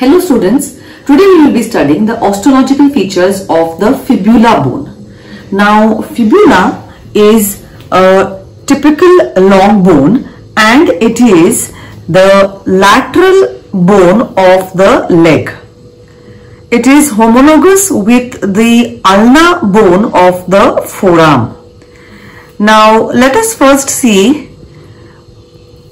Hello students, today we will be studying the osteological features of the fibula bone. Now fibula is a typical long bone and it is the lateral bone of the leg. It is homologous with the ulnar bone of the forearm. Now let us first see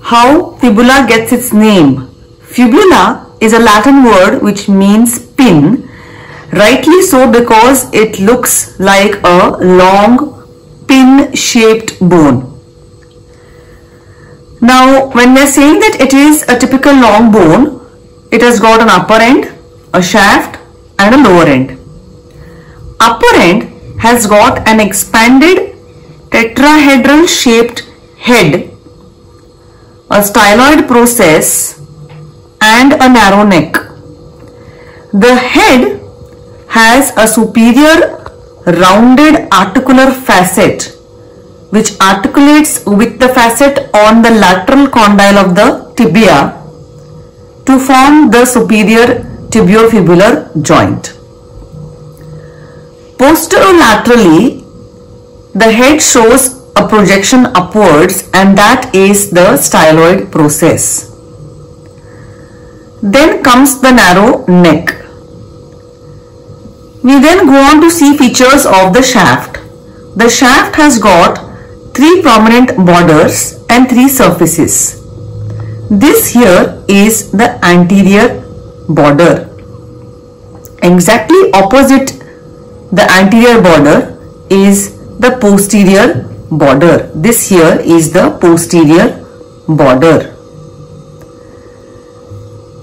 how fibula gets its name. Fibula is a Latin word which means pin, rightly so because it looks like a long pin-shaped bone. Now when we are saying that it is a typical long bone, it has got an upper end, a shaft and a lower end. Upper end has got an expanded tetrahedral shaped head, a styloid process and a narrow neck. The head has a superior rounded articular facet which articulates with the facet on the lateral condyle of the tibia to form the superior tibiofibular joint. Posterolaterally, the head shows a projection upwards and that is the styloid process. Then comes the narrow neck. We then go on to see features of the shaft. The shaft has got 3 prominent borders and 3 surfaces. This here is the anterior border. Exactly opposite the anterior border is the posterior border. This here is the posterior border.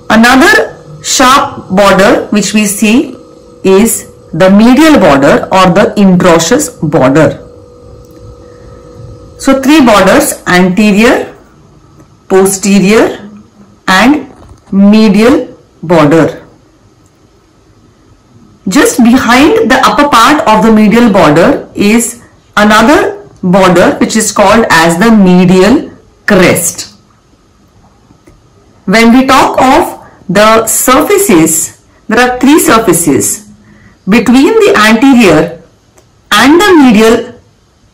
Another sharp border which we see is the medial border or the introitious border. So 3 borders: anterior, posterior and medial border. Just behind the upper part of the medial border is another border which is called as the medial crest. When we talk of the surfaces, there are 3 surfaces. Between the anterior and the medial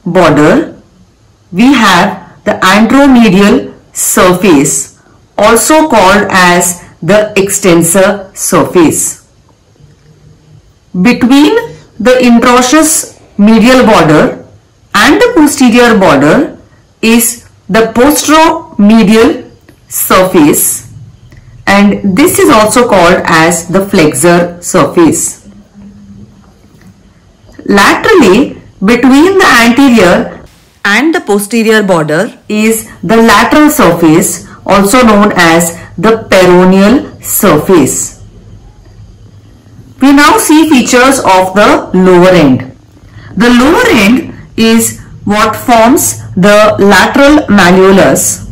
border, we have the anteromedial surface, also called as the extensor surface. Between the introitious medial border and the posterior border is the posteromedial surface, and this is also called as the flexor surface. Laterally, between the anterior and the posterior border is the lateral surface, also known as the peroneal surface. We now see features of the lower end. The lower end is what forms the lateral malleolus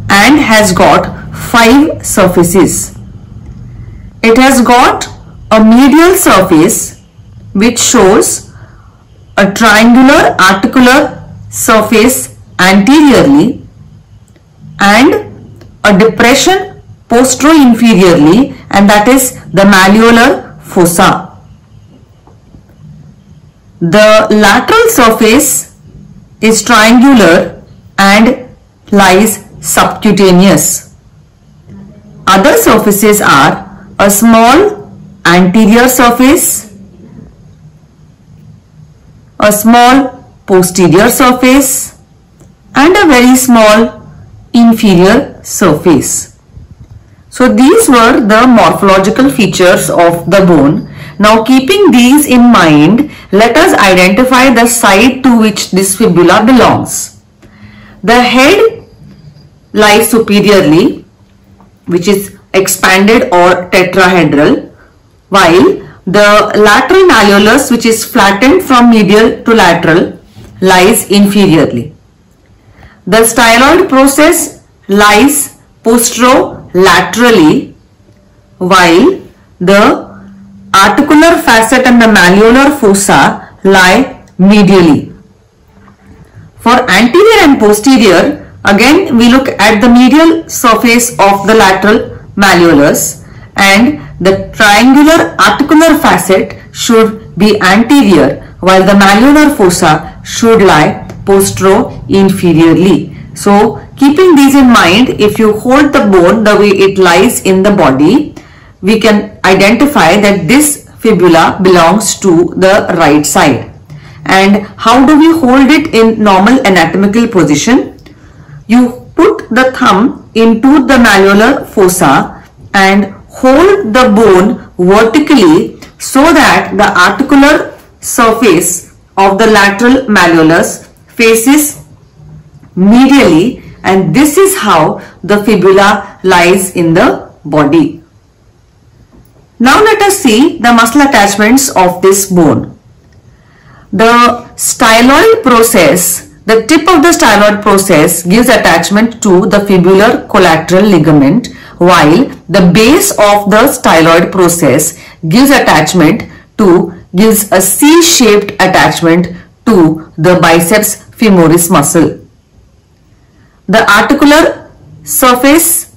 and has got 5 surfaces. It has got a medial surface which shows a triangular articular surface anteriorly and a depression postero-inferiorly, and that is the malleolar fossa. The lateral surface is triangular and lies subcutaneous. Other surfaces are a small anterior surface, a small posterior surface and a very small inferior surface. So these were the morphological features of the bone. Now keeping these in mind, let us identify the side to which this fibula belongs. The head lies superiorly, which is expanded or tetrahedral, while the lateral malleolus, which is flattened from medial to lateral, lies inferiorly. The styloid process lies posterolaterally, while the articular facet and the malleolar fossa lie medially. For anterior and posterior, again we look at the medial surface of the lateral malleolus and the triangular articular facet should be anterior, while the malleolar fossa should lie postero-inferiorly. So, keeping these in mind, if you hold the bone the way it lies in the body, we can identify that this fibula belongs to the right side. And how do we hold it in normal anatomical position? You put the thumb into the malleolar fossa and hold the bone vertically so that the articular surface of the lateral malleolus faces medially, and this is how the fibula lies in the body. Now let us see the muscle attachments of this bone. The styloid process, the tip of the styloid process gives attachment to the fibular collateral ligament, while the base of the styloid process gives a C-shaped attachment to the biceps femoris muscle. The articular surface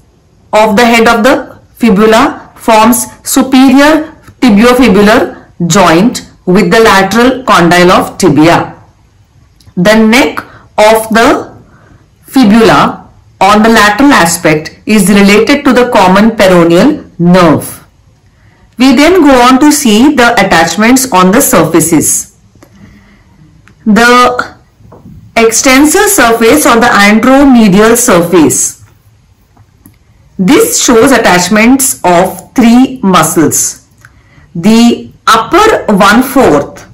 of the head of the fibula forms superior tibiofibular joint with the lateral condyle of tibia. The neck of the fibula on the lateral aspect is related to the common peroneal nerve. We then go on to see the attachments on the surfaces. The extensor surface or the anteromedial surface. This shows attachments of three muscles. The upper 1/4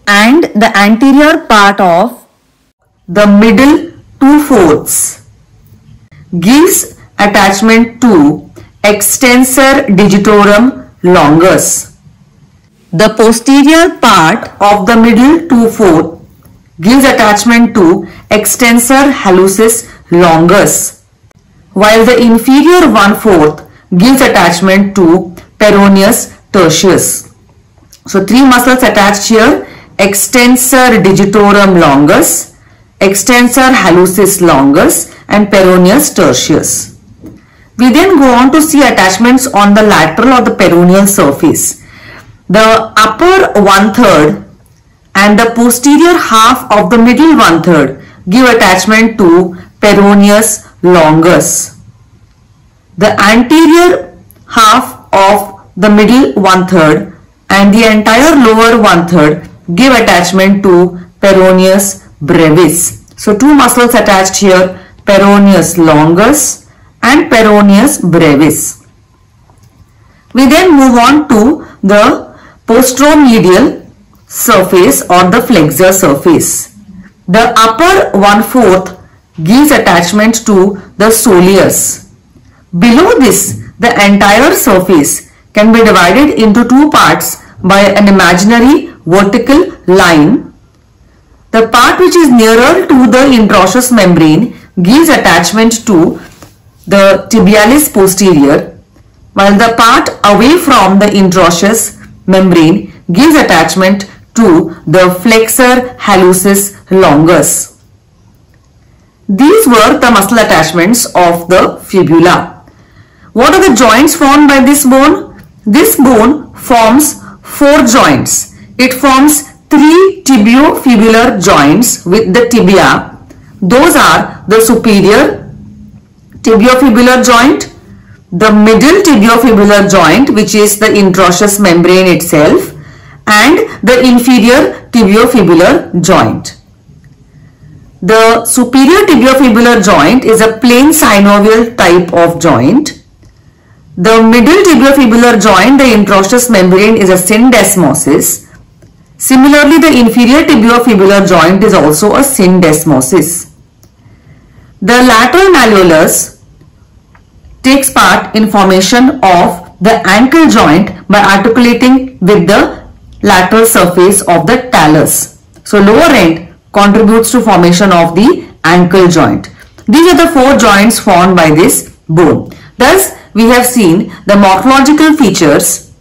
and the anterior part of the middle 2/4 gives attachment to extensor digitorum longus. The posterior part of the middle 2/4 gives attachment to extensor hallucis longus, while the inferior 1/4 gives attachment to peroneus tertius. So three muscles attached here: extensor digitorum longus, extensor hallucis longus, and peroneus tertius. We then go on to see attachments on the lateral or the peroneal surface. The upper 1/3 and the posterior half of the middle 1/3 give attachment to peroneus longus. The anterior half of the middle 1/3 and the entire lower 1/3 give attachment to peroneus brevis. So two muscles attached here, peroneus longus and peroneus brevis. We then move on to the posteromedial surface or the flexor surface. The upper 1/4 gives attachment to the soleus. Below this, the entire surface can be divided into two parts by an imaginary vertical line. The part which is nearer to the interosseous membrane gives attachment to the tibialis posterior, while the part away from the interosseous membrane gives attachment to the flexor hallucis longus. These were the muscle attachments of the fibula. What are the joints formed by this bone? This bone forms four joints. It forms three tibiofibular joints with the tibia. Those are the superior tibiofibular joint, the middle tibiofibular joint, which is the interosseous membrane itself, and the inferior tibiofibular joint. The superior tibiofibular joint is a plain synovial type of joint. The middle tibiofibular joint, the interosseous membrane, is a syndesmosis. Similarly, the inferior tibiofibular joint is also a syndesmosis. The lateral malleolus takes part in formation of the ankle joint by articulating with the lateral surface of the talus. So lower end contributes to formation of the ankle joint. These are the four joints formed by this bone. Thus, we have seen the morphological features,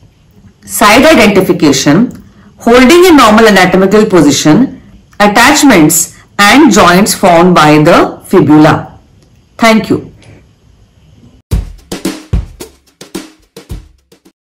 side identification, holding in normal anatomical position, attachments and joints formed by the fibula. Thank you.